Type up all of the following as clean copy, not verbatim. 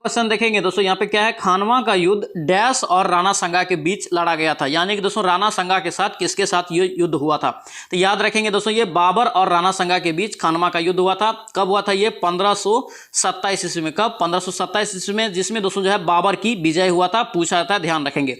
Question देखेंगे दोस्तों, यहाँ पे क्या है, खानवा का युद्ध डैश और राणा संगा के बीच लड़ा गया था। यानी कि दोस्तों राणा संगा के साथ किसके साथ ये युद्ध हुआ था? तो याद रखेंगे दोस्तों, ये बाबर और राणा संगा के बीच खानवा का युद्ध हुआ था। कब हुआ था ये? 1527 ईस्वी में। कब? 1527 ईस्वी में, जिसमें दोस्तों जो है बाबर की विजय हुआ था, पूछा जाता है, ध्यान रखेंगे।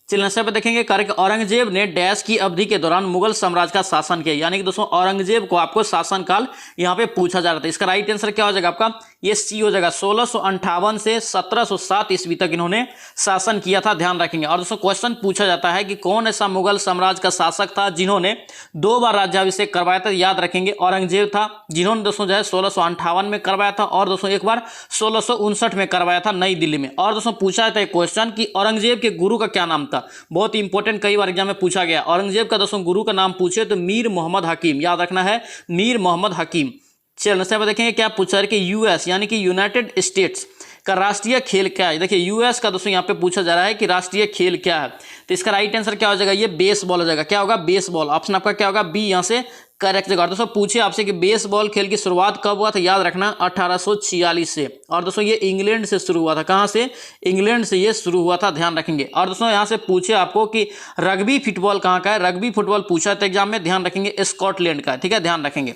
चलिए नेक्स्ट पे देखेंगे, करके औरंगजेब ने डैश की अवधि के दौरान मुगल साम्राज्य का शासन किया। यानी कि दोस्तों औरंगजेब को आपको शासनकाल यहाँ पे पूछा जा रहा था। इसका राइट आंसर क्या हो जाएगा आपका? ये सी हो जाएगा। 1658 से 1707 ईस्वी तक इन्होंने शासन किया था, ध्यान रखेंगे। और दोस्तों क्वेश्चन पूछा जाता है कि कौन ऐसा मुगल साम्राज्य का शासक था जिन्होंने 2 बार राज्याभिषेक करवाया था? याद रखेंगे औरंगजेब था, जिन्होंने दोस्तों जो है 1658 में करवाया था, और दोस्तों एक बार 1659 में करवाया था नई दिल्ली में। और दोस्तों पूछा जाता है क्वेश्चन कि औरंगजेब के गुरु का क्या नाम था? बहुत इंपॉर्टेंट, कई बार एग्जाम में पूछा गया। औरंगजेब का दोस्तों गुरु का नाम पूछे तो मीर मोहम्मद हकीम, याद रखना है, मीर मोहम्मद हकीम। चलिए नेक्स्ट देखेंगे, क्या पूछा है कि यूएस यानी कि यूनाइटेड स्टेट्स का राष्ट्रीय खेल क्या है? देखिए यूएस का दोस्तों यहाँ पे पूछा जा रहा है कि राष्ट्रीय खेल क्या है, तो इसका राइट आंसर क्या हो जाएगा? ये बेसबॉल हो जाएगा। क्या होगा? बेसबॉल। ऑप्शन आपका क्या होगा? बी यहाँ से करेक्ट जगह। दोस्तों पूछे आपसे कि बेसबॉल खेल की शुरुआत कब हुआ था? याद रखना 1846 से। और दोस्तों ये इंग्लैंड से शुरू हुआ था। कहाँ से? इंग्लैंड से ये शुरू हुआ था, ध्यान रखेंगे। और दोस्तों यहाँ से पूछे आपको कि रग्बी फुटबॉल कहाँ का है? रग्बी फुटबॉल पूछा था एग्जाम में, ध्यान रखेंगे, स्कॉटलैंड का है, ठीक है, ध्यान रखेंगे।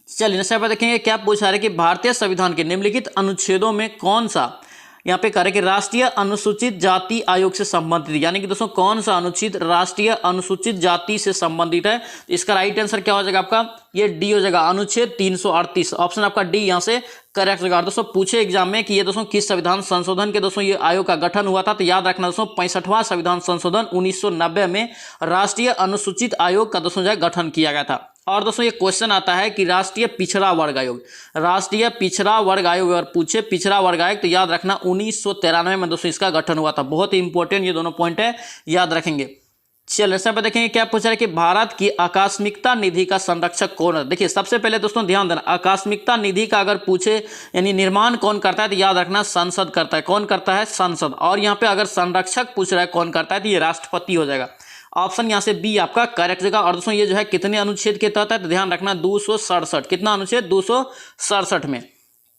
चलिए नेक्स्ट पे देखेंगे, क्या पूछा है कि भारतीय संविधान के निम्नलिखित अनुच्छेदों में कौन सा यहाँ पे कह रहे कि राष्ट्रीय अनुसूचित जाति आयोग से संबंधित, यानी कि दोस्तों कौन सा अनुच्छेद राष्ट्रीय अनुसूचित जाति से संबंधित है? इसका राइट आंसर क्या हो जाएगा आपका? ये डी हो जाएगा, अनुच्छेद 338। ऑप्शन आपका डी यहाँ से करेक्ट जगह। दोस्तों पूछे एग्जाम में कि ये दोस्तों किस संविधान संशोधन के दोस्तों ये आयोग का गठन हुआ था, तो याद रखना दोस्तों 65वां संविधान संशोधन 1990 में राष्ट्रीय अनुसूचित आयोग का दोस्तों जो है गठन किया गया था। और दोस्तों ये क्वेश्चन आता है कि राष्ट्रीय पिछड़ा वर्ग आयोग, राष्ट्रीय पिछड़ा वर्ग आयोग अगर पूछे पिछड़ा वर्ग आयोग, तो याद रखना 1993 में दोस्तों इसका गठन हुआ था। बहुत ही इंपॉर्टेंट ये दोनों पॉइंट है, याद रखेंगे। चलिए सब देखेंगे, क्या पूछा है कि भारत की आकस्मिकता निधि का संरक्षक कौन है? देखिए सबसे पहले दोस्तों ध्यान देना, आकस्मिकता निधि का अगर पूछे यानी निर्माण कौन करता है, तो याद रखना संसद करता है। कौन करता है? संसद। और यहाँ पे अगर संरक्षक पूछ रहा है कौन करता है, तो ये राष्ट्रपति हो जाएगा। ऑप्शन यहाँ से बी आपका करेक्ट जगह। और दोस्तों ये जो है कितने अनुच्छेद के तहत है, तो ध्यान रखना 267। कितना अनुच्छेद? 267 में।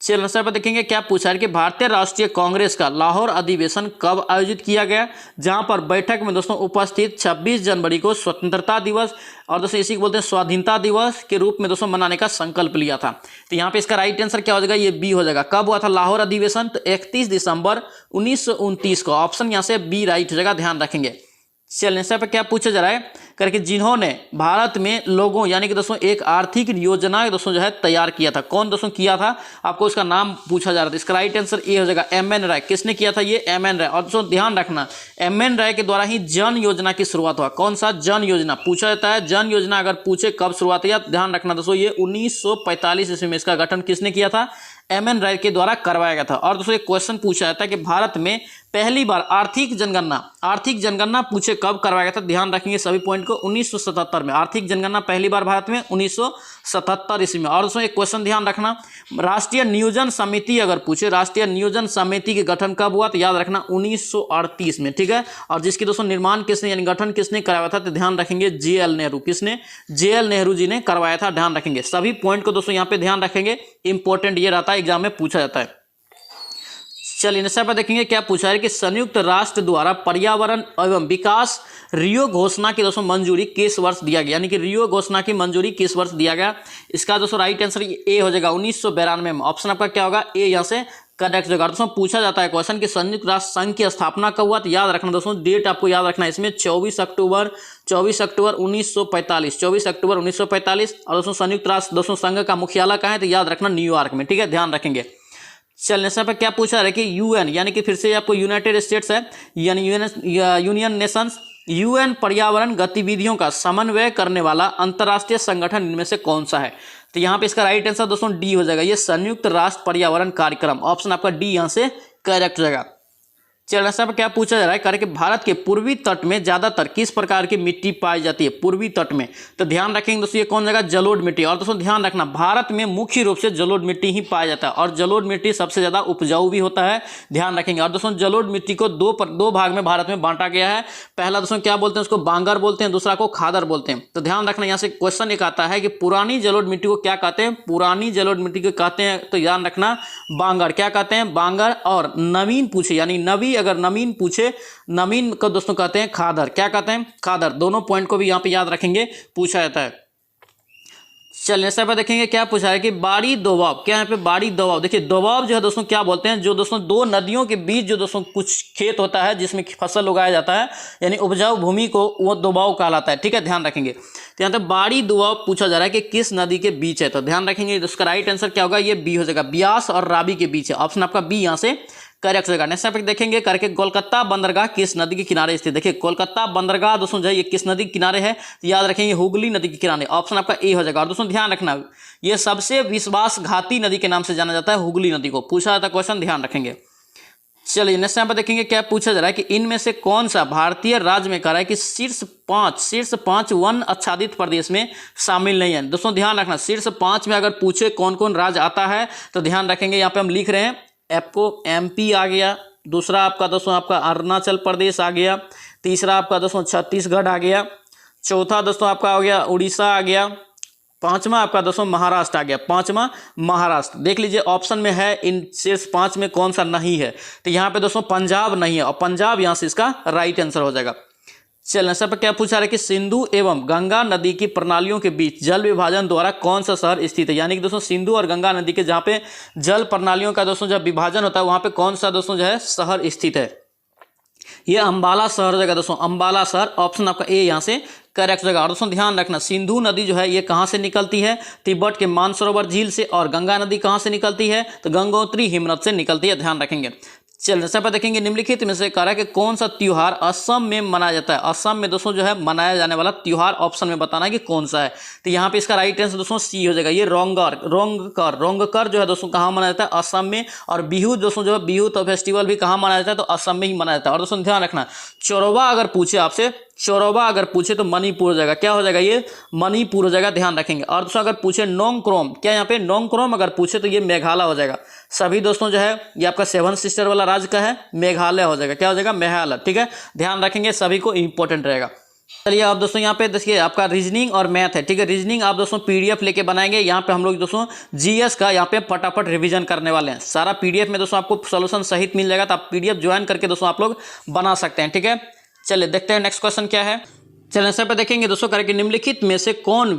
चलिए नेक्स्ट पर देखेंगे, क्या पूछा है कि भारतीय राष्ट्रीय कांग्रेस का लाहौर अधिवेशन कब आयोजित किया गया? जहां पर बैठक में दोस्तों उपस्थित 26 जनवरी को स्वतंत्रता दिवस और दोस्तों इसी को बोलते हैं स्वाधीनता दिवस के रूप में दोस्तों मनाने का संकल्प लिया था। तो यहाँ पे इसका राइट आंसर क्या हो जाएगा? ये बी हो जाएगा। कब हुआ था लाहौर अधिवेशन? तो 31 दिसंबर 1929 को। ऑप्शन यहाँ से बी राइट हो जाएगा, ध्यान रखेंगे। चलिए नेक्स्ट पे क्या पूछा जा रहा है करके, जिन्होंने भारत में लोगों यानी कि दोस्तों एक आर्थिक योजना दोस्तों जो है तैयार किया था, कौन दोस्तों किया था? आपको उसका नाम पूछा जा रहा था। इसका राइट आंसर ए हो जाएगा, एम.एन. राय। किसने किया था? ये एम.एन. राय। और दोस्तों ध्यान रखना एम.एन. राय के द्वारा ही जन योजना की शुरुआत हुआ। कौन सा? जन योजना पूछा जाता है। जन योजना अगर पूछे कब शुरुआत हुई, ध्यान रखना दोस्तों ये 1945 ईस्वी में इसका गठन किसने किया था? एम.एन. राय के द्वारा करवाया गया था। और दोस्तों एक क्वेश्चन पूछा जाता है कि भारत में पहली बार आर्थिक जनगणना पूछे कब करवाया गया था? ध्यान रखेंगे सभी पॉइंट को, 1977 में। आर्थिक जनगणना पहली बार भारत में 1977 ईस्वी में। और दोस्तों एक क्वेश्चन ध्यान रखना, राष्ट्रीय नियोजन समिति अगर पूछे, राष्ट्रीय नियोजन समिति के गठन कब हुआ? तो याद रखना 1938 में, ठीक है। और जिसकी दोस्तों निर्माण किसने यानी गठन किसने कराया था? तो ध्यान रखेंगे जे.एल. नेहरू। किसने? जे.एल. नेहरू जी ने करवाया था, ध्यान रखेंगे। सभी पॉइंट को दोस्तों यहाँ पे ध्यान रखेंगे, इंपॉर्टेंट ये रहता है, एग्जाम में पूछा जाता है। चलिए नेक्स्ट पर देखेंगे, क्या पूछा है कि संयुक्त राष्ट्र द्वारा पर्यावरण एवं विकास रियो घोषणा की दोस्तों मंजूरी किस वर्ष दिया गया? यानी कि रियो घोषणा की मंजूरी किस वर्ष दिया गया? इसका दोस्तों राइट आंसर ए हो जाएगा, 1992 में। ऑप्शन आपका क्या होगा? ए यहाँ से करेक्ट जगह। दोस्तों पूछा जाता है क्वेश्चन कि संयुक्त राष्ट्र संघ की स्थापना कब हुआ? तो याद रखना दोस्तों डेट आपको याद रखना है इसमें 24 अक्टूबर 1945, 24 अक्टूबर 1945। और दोस्तों संयुक्त राष्ट्र दोस्तों संघ का मुख्यालय कहाँ है? तो याद रखना न्यूयॉर्क में, ठीक है, ध्यान रखेंगे। चलिए नेक्स्ट पे क्या पूछा है कि यूएन यानी कि फिर से आपको यूनाइटेड स्टेट्स है यानी यूनियन नेशंस, यूएन पर्यावरण गतिविधियों का समन्वय करने वाला अंतर्राष्ट्रीय संगठन इनमें से कौन सा है? तो यहाँ पे इसका राइट आंसर दोस्तों डी हो जाएगा, ये संयुक्त राष्ट्र पर्यावरण कार्यक्रम। ऑप्शन आपका डी यहाँ से करेक्ट हो जाएगा। चलिए सब क्या पूछा जा रहा है कर के भारत के पूर्वी तट में ज्यादातर किस प्रकार की मिट्टी पाई जाती है, पूर्वी तट में। तो ध्यान रखेंगे दोस्तों ये कौन जगह, जलोढ़ मिट्टी। और दोस्तों ध्यान रखना भारत में मुख्य रूप से जलोढ़ मिट्टी ही पाया जाता है और जलोढ़ मिट्टी सबसे ज्यादा उपजाऊ भी होता है, ध्यान रखेंगे। और दोस्तों जलोढ़ मिट्टी को दो भाग में भारत में बांटा गया है। पहला दोस्तों क्या बोलते हैं, उसको बांगर बोलते हैं, दूसरा को खादर बोलते हैं। तो ध्यान रखना यहाँ से क्वेश्चन एक आता है कि पुरानी जलोढ़ मिट्टी को क्या कहते हैं, पुरानी जलोढ़ मिट्टी को कहते हैं, तो ध्यान रखना बांगर। क्या कहते हैं, बांगर। और नवीन पूछे यानी नवी अगर नवीन पूछे, नवीन को दोस्तों कहते हैं खादर। क्या कहते हैं, खादर। दोनों पॉइंट को भी यहाँ पे याद रखेंगे, पूछा जाता है। चलिए इस पे देखेंगे क्या पूछा है कि बाड़ी दोबाव। क्या यहाँ पे बाड़ी दोबाव, देखिए दोबाव जो है दोस्तों क्या बोलते हैं, जो दोस्तों दो नदियों के बीच जो दोस्तों कुछ खेत होता है जिसमें फसल उगाया जाता है यानी उपजाऊ भूमि को, वो दोबाव कहलाता है, ठीक है, ध्यान रखेंगे। तो यहाँ पे बाड़ी दोबाव पूछा जा रहा है कि किस नदी के बीच है, तो ध्यान रखेंगे उसका राइट आंसर क्या होगा, ये बी हो जाएगा, ब्यास और रावी के बीच है। ऑप्शन आपका बी यहाँ से करेक्ट होगा। नेक्स्ट टॉपिक देखेंगे करके कोलकाता बंदरगाह किस नदी के किनारे स्थित। देखिए कोलकाता बंदरगाह दोस्तों जो है ये किस नदी के किनारे है, तो याद रखेंगे हुगली नदी के किनारे। ऑप्शन आपका ए हो जाएगा। और दोस्तों ध्यान रखना ये सबसे विश्वासघाती नदी के नाम से जाना जाता है, हुगली नदी को। पूछा जाता है क्वेश्चन, ध्यान रखेंगे। चलिए नेक्स्ट यहाँ पर देखेंगे क्या पूछा जा रहा है कि इनमें से कौन सा भारतीय राज्य में कह रहा है कि शीर्ष पांच वन आच्छादित प्रदेश में शामिल नहीं है। दोस्तों ध्यान रखना शीर्ष 5 में अगर पूछे कौन कौन राज्य आता है तो ध्यान रखेंगे यहाँ पे हम लिख रहे हैं आपको एमपी आ गया, दूसरा आपका दोस्तों आपका अरुणाचल प्रदेश आ गया, तीसरा आपका दोस्तों छत्तीसगढ़ आ गया, चौथा दोस्तों आपका हो गया उड़ीसा आ गया, पांचवा आपका दोस्तों महाराष्ट्र आ गया, पांचवा महाराष्ट्र। देख लीजिए ऑप्शन में है इन शीर्ष 5 में कौन सा नहीं है, तो यहाँ पे दोस्तों पंजाब नहीं है और पंजाब यहाँ से इसका राइट आंसर हो जाएगा। चलिए सब पर क्या पूछा रहा है कि सिंधु एवं गंगा नदी की प्रणालियों के बीच जल विभाजन द्वारा कौन सा शहर स्थित है। यानी कि दोस्तों सिंधु और गंगा नदी के जहाँ पे जल प्रणालियों का दोस्तों जब विभाजन होता है वहाँ पे कौन सा दोस्तों जो है शहर स्थित है, ये अंबाला शहर जगह दोस्तों, अंबाला शहर। ऑप्शन आपका ए यहाँ से करेक्ट जगह। और दोस्तों ध्यान रखना सिंधु नदी जो है ये कहाँ से निकलती है, तिब्बत के मानसरोवर झील से। और गंगा नदी कहाँ से निकलती है, तो गंगोत्री हिमनद से निकलती है, ध्यान रखेंगे। चलिए सब देखेंगे निम्नलिखित में से कह रहा है कि कौन सा त्योहार असम में मनाया जाता है। असम में दोस्तों जो है मनाया जाने वाला त्योहार ऑप्शन में बताना है कि कौन सा है, तो यहाँ पे इसका राइट आंसर दोस्तों सी हो जाएगा, ये रोंगकर जो है दोस्तों कहाँ मनाया जाता है, असम में। और बिहू दोस्तों जो है बिहू तो फेस्टिवल भी कहाँ मनाया जाता है, तो असम में ही मनाया जाता है। और दोस्तों ध्यान रखना चोरवा अगर पूछे आपसे, चोरवा अगर पूछे तो मणिपुर हो जाएगा। क्या हो जाएगा, ये मणिपुर हो जाएगा, ध्यान रखेंगे। और दोस्तों अगर पूछे नोंगक्रोम, क्या यहाँ पे नोंगक्रोम अगर पूछे तो ये मेघालय हो जाएगा। सभी दोस्तों जो है ये आपका 7 सिस्टर वाला राज्य का है, मेघालय हो जाएगा। क्या हो जाएगा, मेघालय, ठीक है, ध्यान रखेंगे, सभी को इंपॉर्टेंट रहेगा। चलिए आप दोस्तों यहाँ पे देखिए आपका रीजनिंग और मैथ है, ठीक है। रीजनिंग आप दोस्तों पीडीएफ लेके बनाएंगे, यहाँ पे हम लोग दोस्तों जीएस का यहाँ पे फटाफट रिवीजन करने वाले हैं। सारा पीडीएफ में दोस्तों आपको सोल्यूशन सहित मिल जाएगा, तो आप पीडीएफ ज्वाइन करके दोस्तों आप लोग बना सकते हैं, ठीक है। चलिए देखते हैं नेक्स्ट क्वेश्चन क्या है। चलिए इस पे देखेंगे दोस्तों करेंगे निम्नलिखित में से कौन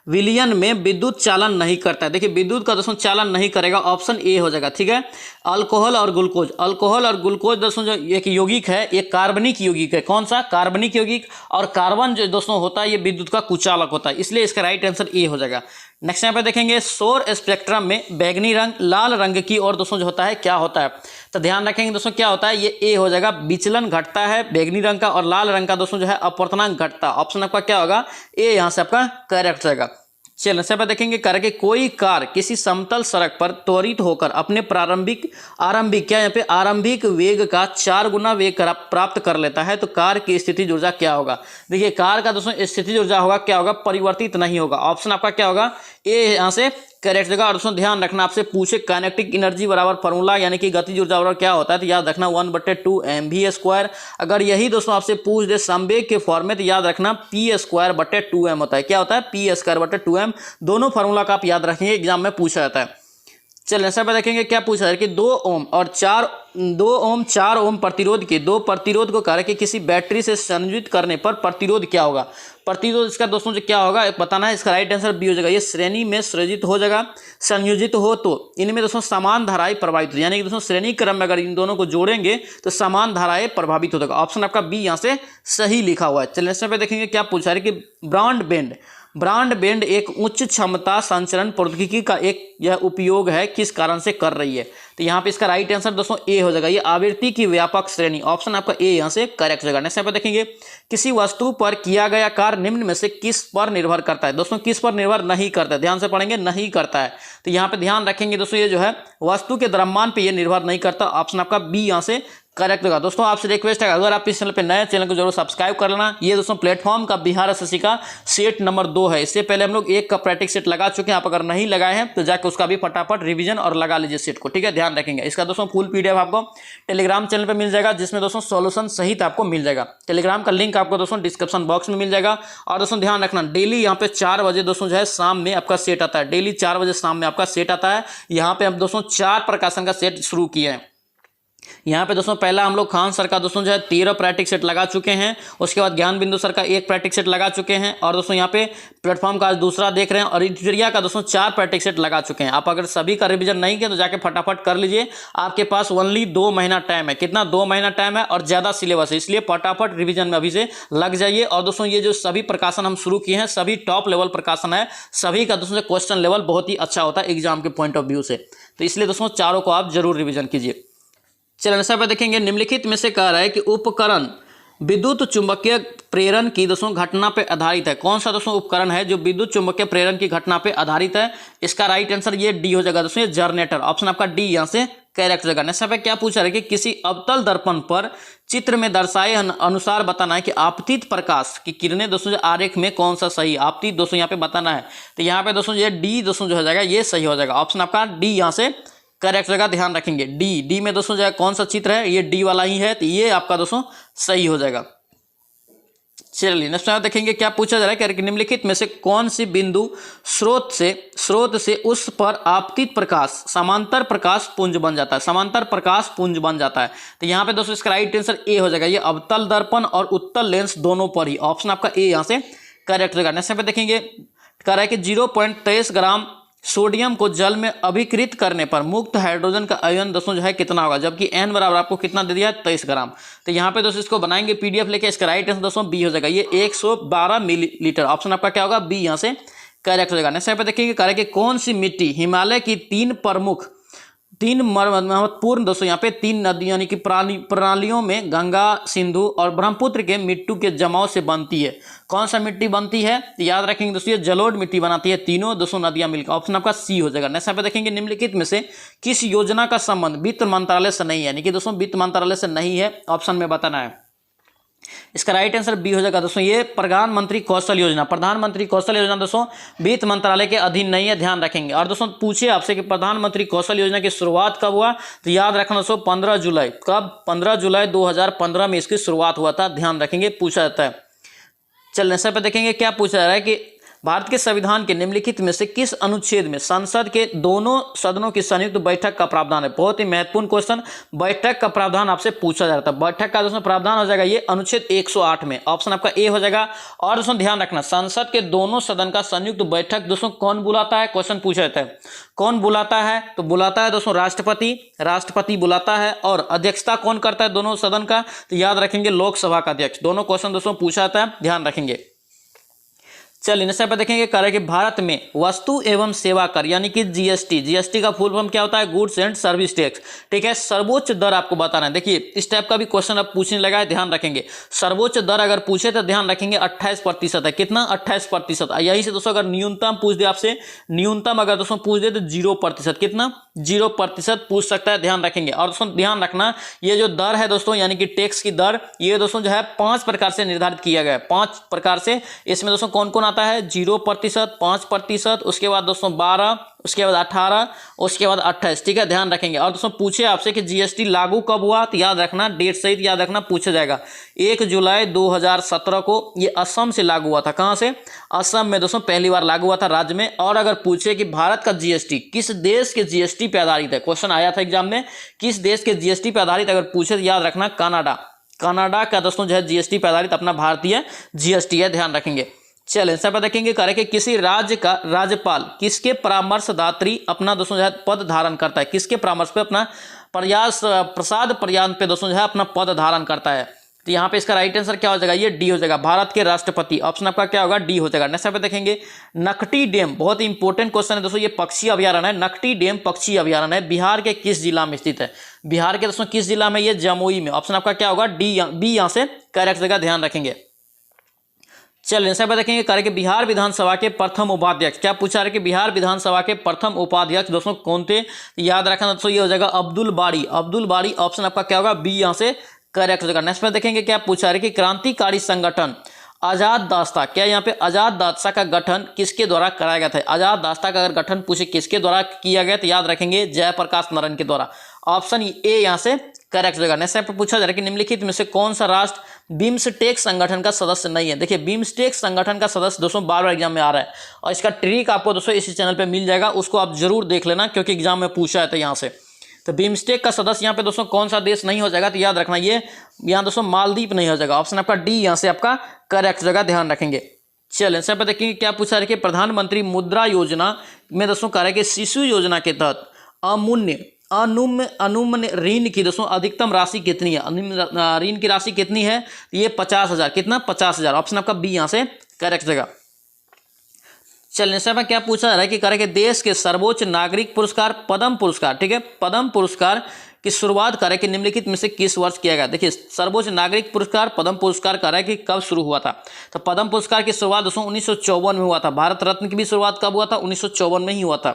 विलियन में विद्युत चालन नहीं करता है। देखिए विद्युत का दोस्तों चालन नहीं करेगा, ऑप्शन ए हो जाएगा, ठीक है। अल्कोहल और ग्लूकोज। अल्कोहल और ग्लूकोज दोस्तों जो एक यौगिक है, ये कार्बनिक यौगिक है। कौन सा, कार्बनिक यौगिक। और कार्बन जो दोस्तों होता है ये विद्युत का कुचालक होता है, इसलिए इसका राइट आंसर ए हो जाएगा। नेक्स्ट यहाँ पे देखेंगे सौर स्पेक्ट्रम में बैंगनी रंग लाल रंग की और दोस्तों जो होता है क्या होता है, तो ध्यान रखेंगे दोस्तों क्या होता है, ये ए हो जाएगा, विचलन घटता है बैंगनी रंग का। और लाल रंग का दोस्तों जो है अपवर्तनांक घटता। ऑप्शन आपका क्या होगा, ए यहाँ से आपका करेक्ट जाएगा। चलिए सब देखेंगे करके कोई कार किसी समतल सड़क पर त्वरित होकर अपने आरंभिक वेग का 4 गुना वेग प्राप्त कर लेता है, तो कार की स्थितिज ऊर्जा क्या होगा। देखिए कार का दोस्तों स्थितिज ऊर्जा होगा क्या होगा, परिवर्तित नहीं होगा। ऑप्शन आपका क्या होगा, ए यहाँ से करेक्ट जगह। और दोस्तों ध्यान रखना आपसे पूछे काइनेटिक एनर्जी बराबर फॉर्मूला यानी कि गतिज ऊर्जा बराबर क्या होता है, तो याद रखना 1/2 mv²। अगर यही दोस्तों आपसे पूछ दे संवेग के फॉर्म में, तो याद रखना p²/2m होता है। क्या होता है, p²/2m। दोनों फार्मूला का आप याद रखेंगे, एग्जाम में पूछा जाता है। चलिए ऐसा देखेंगे क्या पूछा है कि 2 ओम और 4 ओम प्रतिरोध के दो प्रतिरोध को कह रहे कि किसी बैटरी से संयोजित करने पर प्रतिरोध क्या होगा। प्रतिरोध इसका दोस्तों जो क्या होगा बताना है, इसका राइट आंसर बी हो जाएगा, ये श्रेणी में संयोजित हो जाएगा। संयोजित हो तो इनमें दोस्तों समान धाराएं प्रभावित हो, यानी कि दोस्तों श्रेणी क्रम में अगर इन दोनों को जोड़ेंगे तो समान धाराएं प्रभावित हो जाएगा। ऑप्शन आपका बी यहाँ से सही लिखा हुआ है। चलिए इस पे देखेंगे क्या पूछा है कि ब्रॉडबैंड एक उच्च क्षमता संचरण प्रौद्योगिकी का एक यह उपयोग है, किस कारण से कर रही है, तो यहाँ पे इसका राइट आंसर दोस्तों ए हो जाएगा, ये आवृत्ति की व्यापक श्रेणी। ऑप्शन आपका ए यहाँ से करेक्ट हो जाएगा। नेक्स्ट यहाँ पे देखेंगे किसी वस्तु पर किया गया कार्य निम्न में से किस पर निर्भर करता है। दोस्तों किस पर निर्भर नहीं करता है, ध्यान से पढ़ेंगे, नहीं करता है। तो यहाँ पे ध्यान रखेंगे दोस्तों ये जो है वस्तु के द्रव्यमान पे ये निर्भर नहीं करता। ऑप्शन आपका बी यहाँ से करेक्ट होगा। दोस्तों आपसे रिक्वेस्ट है, अगर आप इस चैनल पे नए, चैनल को जरूर सब्सक्राइब कर लेना। ये दोस्तों प्लेटफॉर्म का बिहार एसएससी का सेट नंबर 2 है। इससे पहले हम लोग 1 का प्रैक्टिस सेट लगा चुके हैं। आप अगर नहीं लगाए हैं तो जाकर उसका भी फटाफट रिवीजन और लगा लीजिए सेट को, ठीक है, ध्यान रखेंगे। इसका दोस्तों फुल पीडीएफ आपको टेलीग्राम चैनल पर मिल जाएगा, जिसमें दोस्तों सॉल्यूशन सहित आपको मिल जाएगा। टेलीग्राम का लिंक आपको दोस्तों डिस्क्रिप्शन बॉक्स में मिल जाएगा। और दोस्तों ध्यान रखना, डेली यहाँ पे 4 बजे दोस्तों जो है शाम में आपका सेट आता है। डेली 4 बजे शाम में आपका सेट आता है। यहाँ पे हम दोस्तों 4 प्रकाशन का सेट शुरू किए हैं। यहाँ पे दोस्तों पहला हम लोग खान सर का दोस्तों जो है 13 प्रैक्टिस सेट लगा चुके हैं। उसके बाद ज्ञान बिंदु सर का 1 प्रैक्टिस सेट लगा चुके हैं। और दोस्तों यहाँ पे प्लेटफॉर्म का दूसरा देख रहे हैं। और इंटीरिया का दोस्तों 4 प्रैक्टिस सेट लगा चुके हैं। आप अगर सभी का रिवीजन नहीं किया तो जाके फटाफट कर लीजिए। आपके पास ओनली 2 महीना टाइम है। कितना? 2 महीना टाइम है और ज़्यादा सिलेबस है, इसलिए फटाफट रिविजन में अभी से लग जाइए। और दोस्तों ये जो सभी प्रकाशन हम शुरू किए हैं, सभी टॉप लेवल प्रकाशन है। सभी का दोस्तों क्वेश्चन लेवल बहुत ही अच्छा होता है एग्जाम के पॉइंट ऑफ व्यू से। तो इसलिए दोस्तों चारों को आप जरूर रिविजन कीजिए। चलिए नेक्स्ट पे देखेंगे, निम्नलिखित में से कह रहा है कि उपकरण विद्युत चुंबकीय प्रेरण की दोस्तों घटना पे आधारित है। कौन सा दोस्तों उपकरण है जो विद्युत चुंबकीय प्रेरण की घटना पे आधारित है? इसका राइट आंसर ये डी हो जाएगा दोस्तों, ये जनरेटर। ऑप्शन आपका डी यहाँ से करेक्ट हो जाएगा। नेक्स्ट पे क्या पूछा है कि किसी अवतल दर्पण पर चित्र में दर्शाए अनुसार बताना है कि आपतित प्रकाश की किरणें दोस्तों जो आरेख में कौन सा सही, आपतित दोस्तों यहाँ पे बताना है। तो यहाँ पे दोस्तों ये डी दोस्तों जो हो जाएगा ये सही हो जाएगा। ऑप्शन आपका डी यहाँ से करेक्ट जगह, ध्यान रखेंगे। डी में दोस्तों जो है कौन सा चित्र है, ये डी वाला ही है, तो ये आपका दोस्तों सही हो जाएगा। चलिए नेक्स्ट देखेंगे क्या पूछा जा रहा है कि निम्नलिखित में से कौन सी बिंदु स्रोत से उस पर आपतित प्रकाश समांतर प्रकाश पुंज बन जाता है, समांतर प्रकाश पुंज बन जाता है। तो यहाँ पे दोस्तों इसका राइट आंसर ए हो जाएगा। ये अवतल दर्पण और उत्तल लेंस दोनों पर ही। ऑप्शन आपका ए यहाँ से करेक्ट हो जाएगा। नेक्स्ट पे देखेंगे, कह रहा है कि 0.23 ग्राम सोडियम को जल में अभिकृत करने पर मुक्त हाइड्रोजन का आयन दोस्तों जो है कितना होगा, जबकि n बराबर आपको कितना दे दिया है 23 ग्राम। तो यहाँ पे दोस्तों इसको बनाएंगे पीडीएफ लेके। इसका राइट आंसर दोस्तों बी हो जाएगा, ये 112 मिलीलीटर। ऑप्शन आपका क्या होगा, बी यहाँ से करेक्ट हो जाएगा। नेक्स्ट पे देखेंगे, कह रहे कि कौन सी मिट्टी हिमालय की 3 महत्वपूर्ण दोस्तों यहाँ पे 3 नदी यानी कि प्रणालियों में गंगा, सिंधु और ब्रह्मपुत्र के मिट्टी के जमाव से बनती है। कौन सा मिट्टी बनती है? याद रखेंगे दोस्तों, ये जलोढ़ मिट्टी बनाती है तीनों दोस्तों नदियां मिलकर। ऑप्शन आपका सी हो जाएगा। नेक्स्ट पे देखेंगे, निम्नलिखित में से किस योजना का संबंध वित्त मंत्रालय से नहीं है, यानी कि दोस्तों वित्त मंत्रालय से नहीं है, ऑप्शन में बताना है। इसका राइट आंसर बी हो जाएगा दोस्तों, ये प्रधानमंत्री कौशल योजना। प्रधानमंत्री कौशल योजना दोस्तों वित्त मंत्रालय के अधीन नहीं है, ध्यान रखेंगे। और दोस्तों पूछे आपसे कि प्रधानमंत्री कौशल योजना की शुरुआत कब हुआ, तो याद रखना दोस्तों 15 जुलाई। कब? 15 जुलाई 2015 में इसकी शुरुआत हुआ था, ध्यान रखेंगे, पूछा जाता है। चलने से पे देखेंगे क्या पूछा जा रहा है कि भारत के संविधान के निम्नलिखित में से किस अनुच्छेद में संसद के दोनों सदनों की संयुक्त बैठक का प्रावधान है? बहुत ही महत्वपूर्ण क्वेश्चन, बैठक का प्रावधान आपसे पूछा जा रहा था। बैठक का दोस्तों प्रावधान हो जाएगा ये अनुच्छेद 108 में। ऑप्शन आपका ए हो जाएगा। और दोस्तों ध्यान रखना, संसद के दोनों सदन का संयुक्त बैठक दोस्तों कौन बुलाता है, क्वेश्चन पूछा जाता है। कौन बुलाता है? तो बुलाता है दोस्तों राष्ट्रपति बुलाता है। और अध्यक्षता कौन करता है दोनों सदन का? तो याद रखेंगे लोकसभा का अध्यक्ष। दोनों क्वेश्चन दोस्तों पूछा जाता है, ध्यान रखेंगे। चलिए नेक्स्ट पे देखेंगे, कह रहे कि भारत में वस्तु एवं सेवा कर यानी कि जीएसटी का फुल फॉर्म क्या होता है? Goods and service tax. ठीक है, सर्वोच्च दर आपको बताना है। देखिए इस टाइप का भी क्वेश्चन अब पूछने लगा है, ध्यान रखेंगे। सर्वोच्च दर अगर पूछे तो ध्यान रखेंगे 28% है। कितना? 28%। यही से दोस्तों अगर न्यूनतम पूछ दे आपसे, न्यूनतम अगर दोस्तों पूछ दे तो 0%। कितना? 0% पूछ सकता है, ध्यान रखेंगे। और दोस्तों ध्यान रखना, ये जो दर है दोस्तों यानी कि टैक्स की दर, ये दोस्तों जो है 5 प्रकार से निर्धारित किया गया है। 5 प्रकार से। इसमें दोस्तों कौन कौन आता है? 0%, 5%, उसके बाद दोस्तों 12, उसके बाद 18, उसके बाद 28। ठीक है, ध्यान रखेंगे। और दोस्तों पूछे आपसे कि जीएसटी लागू कब हुआ, तो याद रखना, डेट सहित याद रखना, पूछा जाएगा 1 जुलाई 2017 को ये असम से लागू हुआ था। कहां से? असम में दोस्तों पहली बार लागू हुआ था राज्य में। और अगर पूछे कि भारत का जीएसटी किस देश के जीएसटी पे आधारित है, क्वेश्चन आया था एग्जाम में, किस देश के जीएसटी पे आधारित अगर पूछे तो याद रखना कनाडा का दोस्तों जो है जीएसटी पे आधारित अपना भारतीय जीएसटी है, ध्यान रखेंगे। चलिए सब देखेंगे, कह रहे कि किसी राज्य का राज्यपाल किसके परामर्शदात्री अपना दोस्तों जो है पद धारण करता है? किसके परामर्श पे अपना प्रसाद प्रयान पे दोस्तों जो है अपना पद धारण करता है? तो यहाँ पे इसका राइट आंसर क्या हो जाएगा? ये डी हो जाएगा, भारत के राष्ट्रपति। ऑप्शन आपका क्या होगा? डी हो जाएगा। नेक्स्ट पे देखेंगे, नकटी डैम, बहुत ही इंपॉर्टेंट क्वेश्चन है दोस्तों, ये पक्षी अभ्यारण्य है। नकटी डैम पक्षी अभ्यारण्य है, बिहार के किस जिला में स्थित है? बिहार के दोस्तों किस जिला में? ये जमुई में। ऑप्शन आपका क्या होगा? बी यहाँ से करेक्ट जगह, ध्यान रखेंगे। चलिए इसे पर देखेंगे कार्य के बिहार विधानसभा के प्रथम उपाध्यक्ष, क्या पूछा है कि बिहार विधानसभा के प्रथम उपाध्यक्ष दोस्तों कौन थे, याद रखना दोस्तों ये हो जाएगा अब्दुल बारी। अब्दुल बारी ऑप्शन आपका क्या होगा बी यहाँ से करेक्ट हो जाएगा। नेक्स्ट में देखेंगे क्या पूछा है कि क्रांतिकारी संगठन आजाद दास्ता, क्या यहाँ पे आजाद दास्ता का गठन किसके द्वारा कराया गया था। आजाद दास्ता का अगर गठन पूछे किसके द्वारा किया गया तो याद रखेंगे जयप्रकाश नारायण के द्वारा। ऑप्शन ए यहाँ से करेक्ट हो जाएगा। नेक्स्ट पे पूछा जा रहा है कि निम्नलिखित में से कौन सा राष्ट्र बिम्स्टेक संगठन का सदस्य नहीं है। देखिए बिम्स्टेक संगठन का सदस्य दोस्तों बार बार एग्जाम में आ रहा है और इसका ट्रिक आपको दोस्तों इसी चैनल पे मिल जाएगा, उसको आप जरूर देख लेना क्योंकि एग्जाम में पूछा है तो यहाँ से। तो बिम्स्टेक का सदस्य यहाँ पे दोस्तों कौन सा देश नहीं हो जाएगा तो याद रखना ये यहाँ दोस्तों मालदीव नहीं हो जाएगा। ऑप्शन आपका डी यहाँ से आपका करेक्ट जगह ध्यान रखेंगे। चलिए इस पे देखेंगे क्या पूछा है कि प्रधानमंत्री मुद्रा योजना में दोस्तों कह रहा है कि शिशु योजना के तहत अनुम्न ऋण की दोस्तों अधिकतम राशि कितनी है। ऋण की राशि कितनी है ये 50,000, कितना 50,000। ऑप्शन आपका बी यहाँ से करेक्ट जगह। चलिए इस क्या पूछा जा रहा है कि करें कि देश के सर्वोच्च नागरिक पुरस्कार पद्म पुरस्कार, ठीक है, पद्म पुरस्कार की शुरुआत करें कि निम्नलिखित में से किस वर्ष किया गया। देखिए सर्वोच्च नागरिक पुरस्कार पद्म पुरस्कार कह रहा है कि कब शुरू हुआ था, तो पद्म पुरस्कार की शुरुआत दोस्तों 1954 में हुआ था। भारत रत्न की भी शुरुआत कब हुआ था 1954 में ही हुआ था।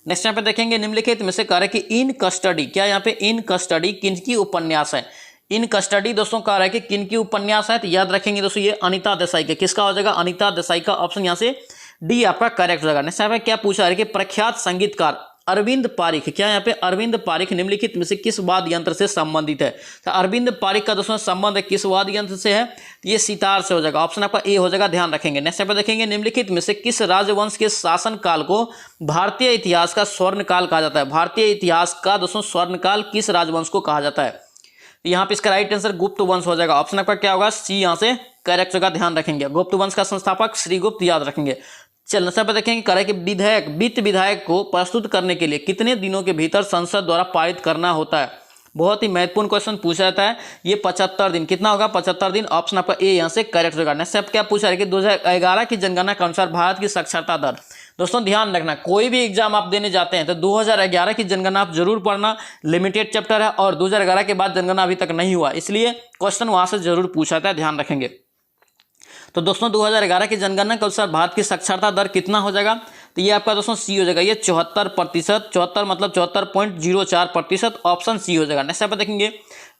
नेक्स्ट यहाँ पे देखेंगे निम्नलिखित में से कह रहे हैं कि इन कस्टडी, क्या यहाँ पे इन कस्टडी किनकी उपन्यास है। इन कस्टडी दोस्तों कह रहा है कि किनकी उपन्यास है तो याद रखेंगे दोस्तों ये अनीता देसाई के, किसका हो जाएगा अनीता देसाई का। ऑप्शन यहाँ से डी आपका करेक्ट हो जाएगा। नेक्स्ट यहाँ पे क्या पूछा है कि प्रख्यात संगीतकार अरविंद पारिख, क्या यहाँ पे अरविंद पारिख निम्नलिखित में से किस वाद्य यंत्र से संबंधित है। तो अरविंद पारिख का दोस्तों संबंध किस वाद्य यंत्र से है, ये सितार से हो जाएगा। ऑप्शन आपका ए हो जाएगा, ध्यान रखेंगे। नेक्स्ट पे देखेंगे निम्नलिखित में से किस राजवंश के शासन काल को भारतीय इतिहास का स्वर्ण काल कहा जाता है। भारतीय इतिहास का दोस्तों स्वर्ण काल किस राजवंश को कहा जाता है। यहाँ पे इसका राइट आंसर गुप्त वंश हो जाएगा। ऑप्शन आपका क्या होगा सी यहाँ से करेक्ट होगा, ध्यान रखेंगे। गुप्त वंश का संस्थापक श्रीगुप्त, याद रखेंगे। चलिए सब देखेंगे करें कि विधेयक वित्त विधायक को प्रस्तुत करने के लिए कितने दिनों के भीतर संसद द्वारा पारित करना होता है। बहुत ही महत्वपूर्ण क्वेश्चन पूछा जाता है ये 75 दिन, कितना होगा 75 दिन। ऑप्शन आपका ए यहाँ से करेक्ट होगा। नेक्स्ट अब क्या पूछा है कि 2011 की जनगणना के अनुसार भारत की साक्षरता दर, दोस्तों ध्यान रखना कोई भी एग्जाम आप देने जाते हैं तो 2011 की जनगणना आप जरूर पढ़ना, लिमिटेड चैप्टर है और 2011 के बाद जनगणना अभी तक नहीं हुआ, इसलिए क्वेश्चन वहां से जरूर पूछा जाता है, ध्यान रखेंगे। तो दोस्तों 2011 की जनगणना के अनुसार भारत की साक्षरता दर कितना हो जाएगा, तो ये आपका दोस्तों सी हो जाएगा, ये 74%, 74 मतलब 74.04%, ऑप्शन सी हो जाएगा। नेक्स्ट आप देखेंगे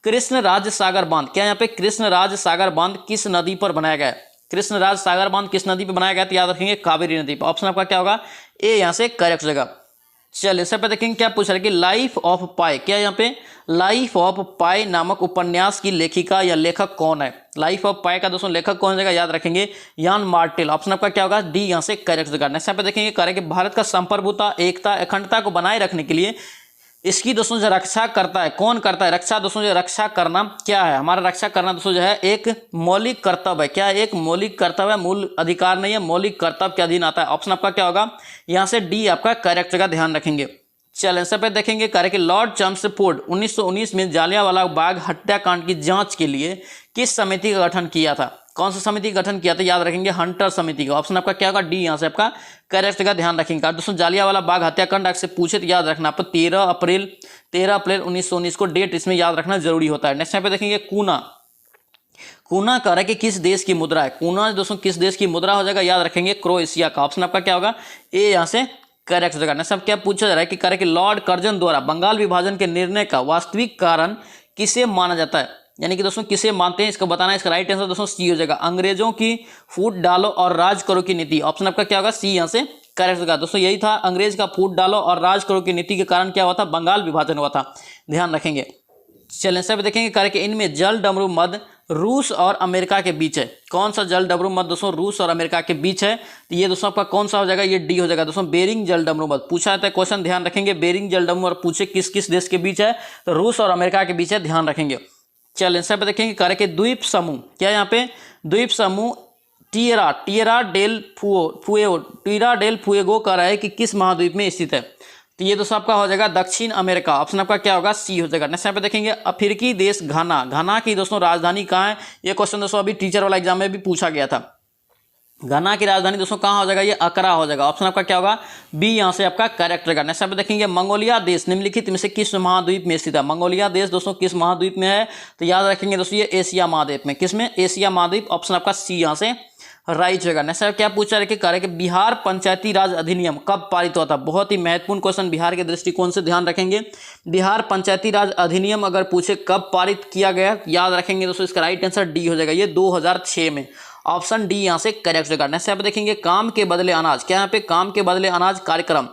कृष्ण राज सागर बांध, क्या यहाँ पे कृष्ण राज सागर बांध किस नदी पर बनाया गया है। कृष्ण राज सागर बांध किस नदी पर बनाया गया तो याद रखेंगे कावेरी नदी पर। ऑप्शन आपका क्या होगा ए यहाँ से करेक्ट हो जाएगा। चलिए इस पे देखेंगे क्या पूछ रहा है कि लाइफ ऑफ पाई, क्या यहाँ पे लाइफ ऑफ पाई नामक उपन्यास की लेखिका या लेखक कौन है। लाइफ ऑफ पाई का दोस्तों लेखक कौन जाएगा, याद रखेंगे यान मार्टेल। ऑप्शन आपका क्या होगा डी यहाँ से करेक्ट हो जाएगा। नेक्स्ट यहाँ पे देखेंगे कह रहे कि भारत का संप्रभुता एकता अखंडता को बनाए रखने के लिए इसकी दोस्तों जो रक्षा करता है कौन करता है रक्षा, दोस्तों जो रक्षा करना क्या है, हमारा रक्षा करना दोस्तों जो है एक मौलिक कर्तव्य है। क्या एक मौलिक कर्तव्य, मूल अधिकार नहीं है, मौलिक कर्तव्य के अधीन आता है। ऑप्शन आपका क्या होगा यहाँ से डी आपका करेक्ट जगह, ध्यान रखेंगे। चलिए इस पे देखेंगे कह रहे कि लॉर्ड चैम्सफोर्ड 1919 में जालियांवाला बाग हत्याकांड की जांच के लिए किस समिति का गठन किया था। कौन सा समिति का गठन किया था, याद रखेंगे हंटर समिति का। ऑप्शन आपका क्या होगा डी यहाँ से आपका करेक्ट का, ध्यान रखेंगे। दोस्तों जालियांवाला बाग हत्याकांड आपसे पूछे तो याद रखना आपको 13 अप्रैल 1919 को डेट इसमें याद रखना जरूरी होता है। नेक्स्ट यहाँ पे देखेंगे कूना, कूना कह रहा है कि किस देश की मुद्रा है। कूना दोस्तों किस देश की मुद्रा हो जाएगा, याद रखेंगे क्रोएशिया का। ऑप्शन आपका क्या होगा ए यहाँ से करेक्ट हो जाएगा। सब क्या पूछा जा रहा है कि करें कि लॉर्ड कर्जन द्वारा बंगाल विभाजन के निर्णय का वास्तविक कारण किसे माना जाता है, यानी कि दोस्तों किसे मानते हैं, इसको बताना है। इसका राइट आंसर दोस्तों सी हो जाएगा, अंग्रेजों की फूट डालो और राज करो की नीति। ऑप्शन आपका क्या होगा सी यहाँ से करेक्ट होगा। दोस्तों यही था, अंग्रेज का फूट डालो और राज करो की नीति के कारण क्या हुआ था, बंगाल विभाजन हुआ था, ध्यान रखेंगे। चलें सब देखेंगे करें कि इनमें जल डमरू मध्य रूस और अमेरिका के बीच है। कौन सा जल डमरू मध्य दोस्तों रूस और अमेरिका के बीच है, तो ये दोस्तों आपका कौन सा हो जाएगा, ये डी हो जाएगा। दोस्तों बेरिंग जल डमरू मध्य पूछा जाता है क्वेश्चन, ध्यान रखेंगे। बेरिंग जल डमरू और पूछे किस किस देश के बीच है, तो रूस और अमेरिका के बीच है, ध्यान रखेंगे। चलिए सब देखेंगे करें कि द्वीप समूह, क्या यहाँ पे द्वीप समूह टिएरा डेल फुएगो कह रहा है कि किस महाद्वीप में स्थित है, तो ये दोस्तों आपका हो जाएगा दक्षिण अमेरिका। ऑप्शन आपका क्या होगा सी हो जाएगा। नेक्स्ट यहाँ पे देखेंगे अफ्रीकी देश घाना, घाना की दोस्तों राजधानी कहाँ है, ये क्वेश्चन दोस्तों अभी टीचर वाला एग्जाम में भी पूछा गया था। घाना की राजधानी दोस्तों कहाँ हो जाएगा, ये अकरा हो जाएगा। ऑप्शन आपका क्या होगा बी यहाँ से आपका करेक्ट रहेगा। नेक्स्ट यहाँ पे देखेंगे मंगोलिया देश निम्नलिखित में से किस महाद्वीप में स्थित है। मंगोलिया देश दोस्तों किस महाद्वीप में है, तो याद रखेंगे दोस्तों ये एशिया महाद्वीप में। किस में, एशिया महाद्वीप। ऑप्शन आपका सी यहाँ से राइट जगह। नेक्स्ट क्या पूछा है कि करेक्ट बिहार पंचायती राज अधिनियम कब पारित हुआ था? बहुत ही महत्वपूर्ण क्वेश्चन बिहार के दृष्टिकोण से, ध्यान रखेंगे। बिहार पंचायती राज अधिनियम अगर पूछे कब पारित किया गया, याद रखेंगे दोस्तों इसका राइट आंसर डी हो जाएगा, ये 2006 में। ऑप्शन डी यहाँ से करेक्ट जगह। नेक्स्ट यहाँ पे देखेंगे काम के बदले अनाज, क्या यहाँ पे काम के बदले अनाज कार्यक्रम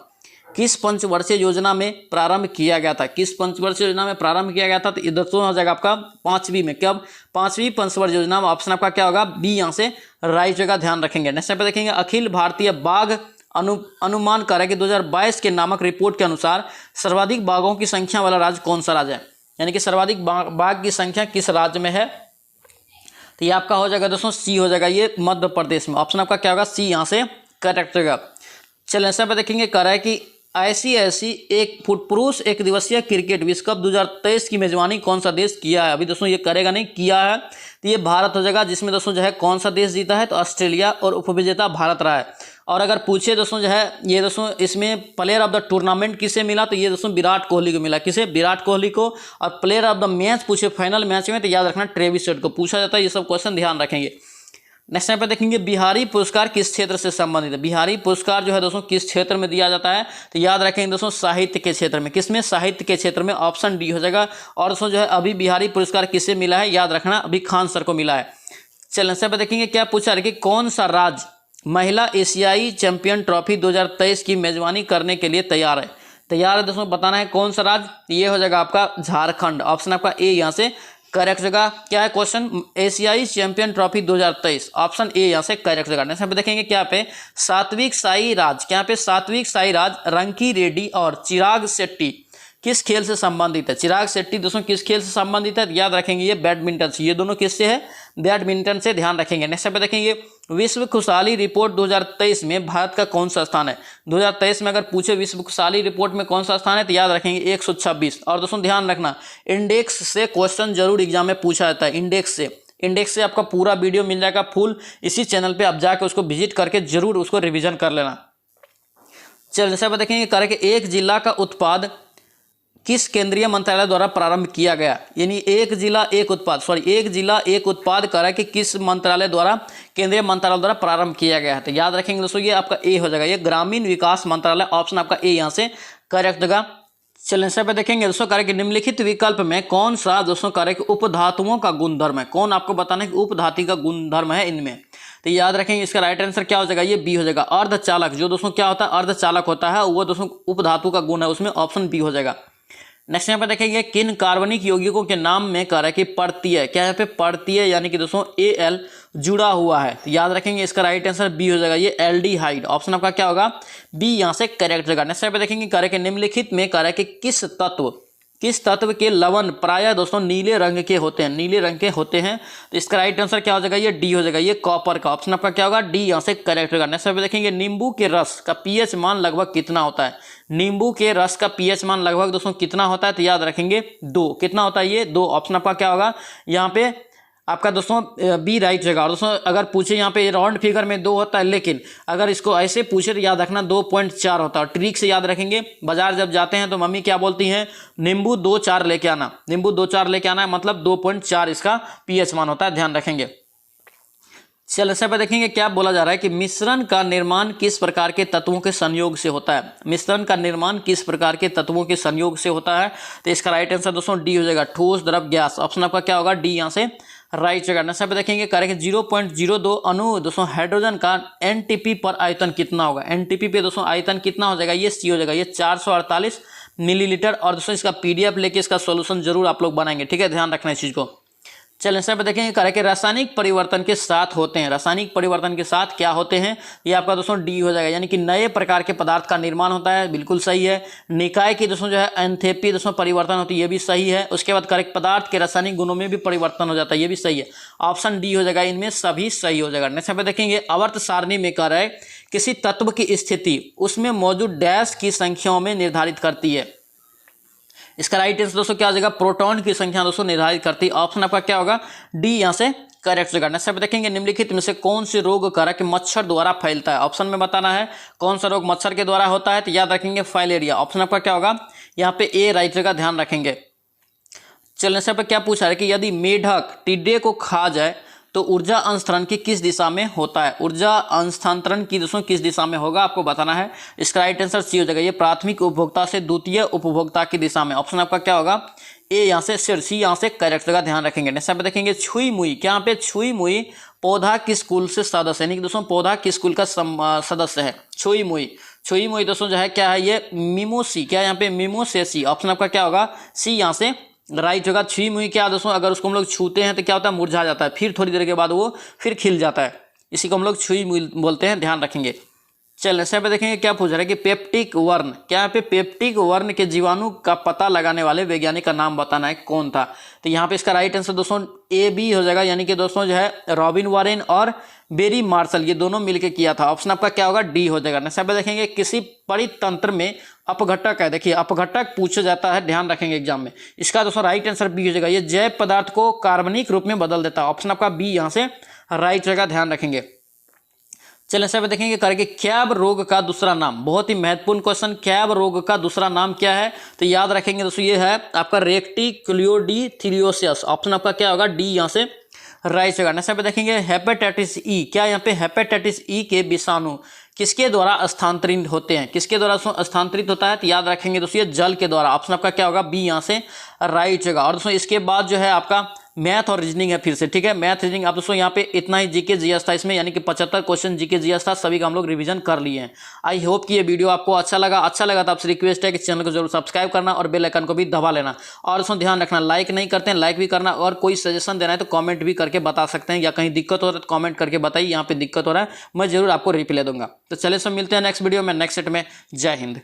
किस पंचवर्षीय योजना में प्रारंभ किया गया था? किस पंचवर्षीय योजना में प्रारंभ किया गया था? तो इधर तो हो जाएगा आपका 5वीं में। कब? 5वीं पंचवर्षीय योजना में। ऑप्शन आपका क्या होगा? बी यहाँ से राइट जगह, ध्यान रखेंगे। नेक्स्ट पे देखेंगे अखिल भारतीय बाघ अनुमान कर कि 2022 के नामक रिपोर्ट के अनुसार सर्वाधिक बाघों की संख्या वाला राज्य कौन सा राज्य है? यानी कि सर्वाधिक बाघ की संख्या किस राज्य में है? तो ये आपका हो जाएगा दोस्तों सी हो जाएगा, ये मध्य प्रदेश में। ऑप्शन आपका क्या होगा? सी यहाँ से करेक्ट जगह। चलिए ऐसा पे देखेंगे कर रहा है कि ऐसी एक पुरुष एक दिवसीय क्रिकेट विश्व कप 2023 की मेजबानी कौन सा देश किया है? अभी दोस्तों ये करेगा नहीं, किया है तो ये भारत हो जाएगा, जिसमें दोस्तों जो है कौन सा देश जीता है? तो ऑस्ट्रेलिया, और उपविजेता भारत रहा है। और अगर पूछे दोस्तों जो है ये दोस्तों इसमें प्लेयर ऑफ द टूर्नामेंट किसे मिला? तो ये दोस्तों विराट कोहली को मिला। किसे? विराट कोहली को। और प्लेयर ऑफ द मैच पूछे फाइनल मैच में, तो याद रखना ट्रेविस हेड को पूछा जाता है। ये सब क्वेश्चन ध्यान रखेंगे। नेक्स्ट यहाँ पे देखेंगे बिहारी पुरस्कार किस क्षेत्र से संबंधित है? बिहारी पुरस्कार जो है दोस्तों किस क्षेत्र में दिया जाता है? तो याद रखेंगे दोस्तों साहित्य के क्षेत्र में। किसमें? साहित्य के क्षेत्र में। ऑप्शन डी हो जाएगा। और दोस्तों जो है अभी बिहारी पुरस्कार किसे मिला है? याद रखना अभी खान सर को मिला है। चलिए यहाँ पे देखेंगे क्या पूछा है कि कौन सा राज्य महिला एशियाई चैंपियन ट्रॉफी 2023 की मेजबानी करने के लिए तैयार है? तैयार है दोस्तों, बताना है कौन सा राज्य। ये हो जाएगा आपका झारखंड। ऑप्शन आपका ए यहाँ से करेक्ट जगह। क्या है क्वेश्चन? एशियाई चैंपियन ट्रॉफी 2023। ऑप्शन ए यहाँ से करेक्ट जगह। नेक्स्ट पे देखेंगे क्या पे सात्विक साईराज, क्या पे सात्विक साईराज, रंकी रेड्डी और चिराग शेट्टी किस खेल से संबंधित है? चिराग शेट्टी दोस्तों किस खेल से संबंधित है? याद रखेंगे ये बैडमिंटन से। ये दोनों किससे है? बैडमिंटन से, ध्यान रखेंगे। नेक्स्ट पे देखेंगे विश्व खुशहाली रिपोर्ट 2023 में भारत का कौन सा स्थान है? 2023 में अगर पूछे विश्व खुशहाली रिपोर्ट में कौन सा स्थान है, तो याद रखेंगे 126। और दोस्तों ध्यान रखना इंडेक्स से क्वेश्चन जरूर एग्जाम में पूछा जाता है। इंडेक्स से आपका पूरा वीडियो मिल जाएगा फुल इसी चैनल पे, आप जाके उसको विजिट करके जरूर उसको रिविजन कर लेना। चलिए जैसे आप देखेंगे करके एक जिला का उत्पाद किस केंद्रीय मंत्रालय द्वारा प्रारंभ किया गया? यानी एक जिला एक उत्पाद करा कि किस मंत्रालय द्वारा, केंद्रीय मंत्रालय द्वारा प्रारंभ किया गया है? तो याद रखेंगे दोस्तों ये आपका ए हो जाएगा, ये ग्रामीण विकास मंत्रालय। ऑप्शन आपका ए यहाँ से करेक्ट जगह। चलिए यहाँ पे देखेंगे दोस्तों करेक्ट निम्नलिखित विकल्प में कौन सा दोस्तों करेक्ट उपधातुओं का गुणधर्म है? कौन आपको बताना है कि उपधातु का गुणधर्म है इनमें? तो याद रखेंगे इसका राइट आंसर क्या हो जाएगा? ये बी हो जाएगा। अर्धचालक, जो दोस्तों क्या होता है? अर्धचालक होता है, वो दोस्तों उपधातु का गुण है, उसमें ऑप्शन बी हो जाएगा। नेक्स्ट यहाँ पे देखेंगे किन कार्बनिक यौगिकों के नाम में कह रहा है कि परतीय, क्या यहाँ पे परतीय यानी कि दोस्तों एल जुड़ा हुआ है? तो याद रखेंगे इसका राइट आंसर बी हो जाएगा, ये एल्डिहाइड। ऑप्शन आपका क्या होगा? बी यहाँ से करेक्ट जगह। नेक्स्ट यहाँ पे देखेंगे कह रहा है कि निम्नलिखित में कह रहा है कि किस तत्व के लवण प्रायः दोस्तों नीले रंग के होते हैं? तो इसका राइट आंसर क्या हो जाएगा? ये डी हो जाएगा, ये कॉपर का। ऑप्शन आपका क्या होगा? डी यहाँ से करेक्ट होगा। नेक्स्ट पे देखेंगे नींबू के रस का पीएच मान लगभग कितना होता है? नींबू के रस का पीएच मान लगभग दोस्तों कितना होता है? तो याद रखेंगे 2। कितना होता है? ये 2। ऑप्शन आपका क्या होगा? यहाँ पे आपका दोस्तों बी राइट जगह। और दोस्तों अगर पूछे यहाँ पे राउंड फिगर में 2 होता है, लेकिन अगर इसको ऐसे पूछे तो याद रखना 2.4 होता है। ट्रिक से याद रखेंगे, बाजार जब जाते हैं तो मम्मी क्या बोलती हैं? नींबू 2-4 लेके आना, नींबू 2-4 लेके आना है, मतलब 2.4 इसका पीएच मान होता है, ध्यान रखेंगे। चल ऐसे पे देखेंगे क्या बोला जा रहा है कि मिश्रण का निर्माण किस प्रकार के तत्वों के संयोग से होता है? मिश्रण का निर्माण किस प्रकार के तत्वों के संयोग से होता है? तो इसका राइट आंसर दोस्तों डी हो जाएगा, ठोस द्रव गैस। ऑप्शन आपका क्या होगा? डी यहाँ से राइट जगह। नेक्स्ट पे देखेंगे करेंगे 0.02 अणु दोस्तों हाइड्रोजन का एनटीपी पर आयतन कितना होगा? एनटीपी पे दोस्तों आयतन कितना हो जाएगा? ये सी हो जाएगा, ये 448 मिलीलीटर। और दोस्तों इसका पीडीएफ लेके इसका सोल्यूशन जरूर आप लोग बनाएंगे, ठीक है, ध्यान रखना इस चीज को। चलिए इस पे देखेंगे करें कि रासायनिक परिवर्तन के साथ होते हैं। रासायनिक परिवर्तन के साथ क्या होते हैं? ये आपका दोस्तों डी हो जाएगा, यानी कि नए प्रकार के पदार्थ का निर्माण होता है, बिल्कुल सही है। निकाय की दोस्तों जो है एंथैल्पी दोस्तों परिवर्तन होती है, ये भी सही है। उसके बाद करेक्ट पदार्थ के रासायनिक गुणों में भी परिवर्तन हो जाता है, ये भी सही है। ऑप्शन डी हो जाएगा, इनमें सभी सही हो जाएगा। नेक्स्ट पे देखेंगे आवर्त सारणी में कह रहा है किसी तत्व की स्थिति उसमें मौजूद डैश की संख्याओं में निर्धारित करती है। इसका राइट आंसर दोस्तों क्या हो जाएगा? प्रोटॉन की संख्या दोस्तों निर्धारित करती है। ऑप्शन आपका क्या होगा? डी यहाँ से करेक्ट जगह। नेक्स्ट पे देखेंगे निम्नलिखित में से कौन से रोग कारक मच्छर द्वारा फैलता है? ऑप्शन में बताना है कौन सा रोग मच्छर के द्वारा होता है, तो याद रखेंगे फाइलेरिया। ऑप्शन आपका क्या होगा? यहाँ पे ए राइट जगह, ध्यान रखेंगे। चलिए नेक्स्ट पे क्या पूछा है कि यदि मेढक टिड्डे को खा जाए तो ऊर्जा अंतरण की किस दिशा में होता है? ऊर्जा अंतरण की दोस्तों किस दिशा में होगा आपको बताना है। इसका राइट आंसर सी हो जाएगा, ये प्राथमिक उपभोक्ता से द्वितीय उपभोक्ता की दिशा में। ऑप्शन आपका क्या होगा? ए यहाँ से सिर, सी यहाँ से करेक्ट जगह, ध्यान रखेंगे। नेक्स्ट पे देखेंगे छुई मुई, क्या यहाँ पे छुई मुई पौधा किस कुल से सदस्य है, यानी कि दोस्तों पौधा किस कुल का सदस्य है? छुई मुई, छुई मुई दोस्तों जो है क्या है, ये मिमोसी, क्या यहाँ पे मिमोसेसी। ऑप्शन आपका क्या होगा? सी यहाँ से राइट होगा। छुई मुई क्या दोस्तों, अगर उसको हम लोग छूते हैं तो क्या होता है? मुरझा जाता है, फिर थोड़ी देर के बाद वो फिर खिल जाता है, इसी को हम लोग छुई मुई बोलते हैं, ध्यान रखेंगे। चलिए यहाँ पे देखेंगे क्या पूछ रहा है कि पेप्टिक वर्ण, क्या यहाँ पे पेप्टिक वर्ण के जीवाणु का पता लगाने वाले वैज्ञानिक का नाम बताना है, कौन था? तो यहाँ पे इसका राइट आंसर दोस्तों ए बी हो जाएगा, यानी कि दोस्तों जो है रॉबिन वारेन और बेरी मार्शल, ये दोनों मिलकर किया था। ऑप्शन आपका क्या होगा? डी हो जाएगा। यहाँ पे देखेंगे किसी परितंत्र में अपघटक है, देखिए अपघटक पूछा जाता है, ध्यान रखेंगे एग्जाम में। इसका दोस्तों राइट आंसर बी हो जाएगा, ये जैव पदार्थ को कार्बनिक रूप में बदल देता है। ऑप्शन आपका बी यहाँ से राइट जगह, ध्यान रखेंगे। चलिए सब देखेंगे करके कैब रोग का दूसरा नाम, बहुत ही महत्वपूर्ण क्वेश्चन, कैब रोग का दूसरा नाम क्या है? तो याद रखेंगे दोस्तों ये है आपका रेक्टिक्यूलियोडिथीरियोसिस। ऑप्शन आपका क्या होगा? डी यहाँ से राइट जगह। नेक्स्ट पे देखेंगे हेपेटाइटिस ई, क्या यहाँ पे हेपेटाइटिस ई के विषाणु किसके द्वारा स्थानांतरित होते हैं? किसके द्वारा स्थानांतरित होता है? तो याद रखेंगे दोस्तों ये जल के द्वारा। ऑप्शन आपका क्या होगा? बी यहाँ से राइट जगह। और दोस्तों इसके बाद जो है आपका मैथ और रीजनिंग है, फिर से ठीक है, मैथ रीजनिंग। आप दोस्तों यहाँ पे इतना ही जीके जीएस था इसमें, यानी कि 75 क्वेश्चन जीके जीएस था, सभी का हम लोग रिवीजन कर लिए हैं। आई होप कि ये वीडियो आपको अच्छा लगा तो आपसे रिक्वेस्ट है कि चैनल को जरूर सब्सक्राइब करना और बेल आइकन को भी दबा लेना। और दोस्तों ध्यान रखना, लाइक नहीं करते हैं लाइक भी करना, और कोई सजेशन देना है तो कॉमेंट भी करके बता सकते हैं, या कहीं दिक्कत हो रहा है तो कॉमेंट करके बताइए यहाँ पे दिक्कत हो रहा है, मैं जरूर आपको रिप्लाई दूंगा। तो चलिए सब मिलते हैं नेक्स्ट वीडियो में, नेक्स्ट सेट में। जय हिंद।